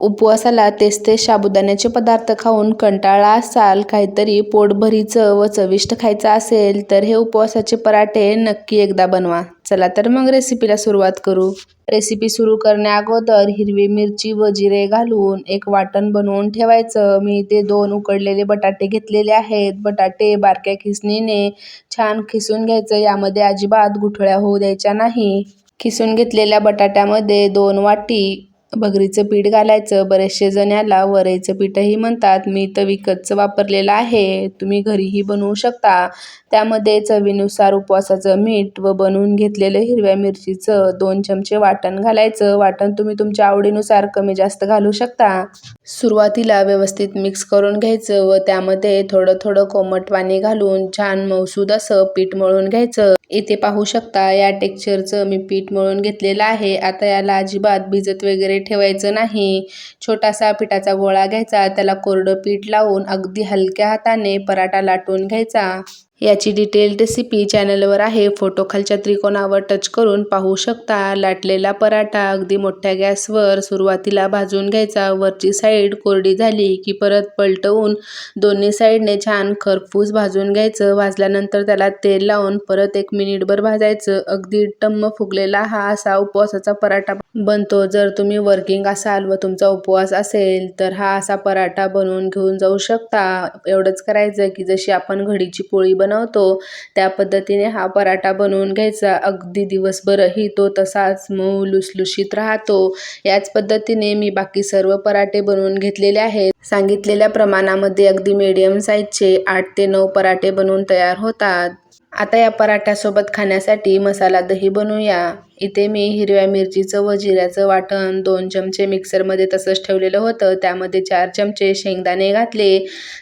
उपवासाला तेच तेच साबुदाण्याचे पदार्थ खाऊन कंटाळा असाल, काहीतरी पोटभरीचं व चविष्ट खायचं असेल तर हे उपवासाचे पराठे नक्की एकदा बनवा. चला तर मग रेसिपीला सुरुवात करू. रेसिपी सुरू करण्याअगोदर हिरवी मिरची व जिरे घालून एक वाटण बनवून ठेवायचं. मी इथे 2 उकडलेले बटाटे घेतलेले आहेत. बटाटे बारक्या खिसणीने छान खिसून घ्यायचं. यामध्ये अजिबात गुठळ्या होऊ द्यायच्या नाही. खिसून घेतलेल्या बटाट्यामध्ये 2 वाटी भगरीचं पीठ घालायचं. बरेचसे जण याला वरईचं पीठही म्हणतात. मी तर विकतचं वापरलेलं आहे. तुम्ही घरीही बनवू शकता. त्यामध्ये चवीनुसार उपवासाचं मीठ व बनवून घेतलेलं हिरव्या मिरचीचं 2 चमचे वाटण घालायचं. वाटण तुम्ही तुमच्या आवडीनुसार कमी जास्त घालू शकता. सुरुवातीला व्यवस्थित मिक्स करून घ्यायचं व त्यामध्ये थोडं थोडं कोमट पाणी घालून छान मऊसूद असं पीठ मळून घ्यायचं. इथे पाहू शकता या टेक्स्चरचं मी पीठ मळून घेतलेलं आहे. आता याला अजिबात भिजत वगैरे ठेवायचं नाही. छोटासा पिठाचा गोळा घ्यायचा, त्याला कोरडं पीठ लावून अगदी हलक्या हाताने पराठा लाटून घ्यायचा. याची डिटेल्ड रेसिपी चॅनलवर आहे. फोटो खालच्या त्रिकोणावर टच करून पाहू शकता. लाटलेला पराठा अगदी मोठ्या गॅसवर सुरुवातीला भाजून घ्यायचा. वरची साईड कोरडी झाली की परत पलटवून दोन्ही साईडने छान खरपूस भाजून घ्यायचं. भाजल्यानंतर त्याला तेल लावून परत 1 मिनिटभर भाजायचं. अगदी टम्म फुगलेला हा असा उपवासाचा पराठा बनतो. जर तुम्ही वर्किंग असाल व तुमचा उपवास असेल तर हा असा पराठा बनवून घेऊन जाऊ शकता. एवढंच करायचं की जशी आपण घडीची पोळी बनवतो त्या पद्धतीने हा पराठा बनवून घ्यायचा. अगदी दिवसभरही तो तसाच मऊ लुसलुशीत राहतो. याच पद्धतीने मी बाकी सर्व पराठे बनवून घेतलेले आहेत. सांगितलेल्या प्रमाणामध्ये अगदी मीडियम साईजचे 8 ते 9 पराठे बनवून तयार होतात. आता या पराठ्यासोबत खाण्यासाठी मसाला दही बनवूया. इथे मी हिरव्या मिरचीचं व जिऱ्याचं वाटण 2 चमचे मिक्सरमध्ये तसंच ठेवलेलं होतं. त्यामध्ये 4 चमचे शेंगदाणे घातले.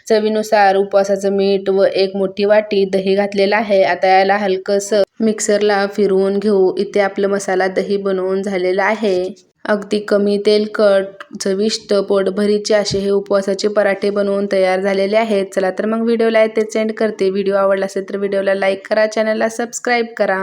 चवीनुसार उपवासाचं मीठ व 1 मोठी वाटी दही घातलेलं आहे. आता याला हलकंसं मिक्सरला फिरवून घेऊ. इथे आपलं मसाला दही बनवून झालेलं आहे. अगदी कमी तेलकट, चविष्ट, पोटभरीचे असे हे उपवासाचे पराठे बनवून तयार झालेले आहेत. चला तर मग व्हिडिओला इथेच एंड करते. व्हिडिओ आवडला असेल तर व्हिडिओला लाईक करा, चॅनलला सबस्क्राईब करा.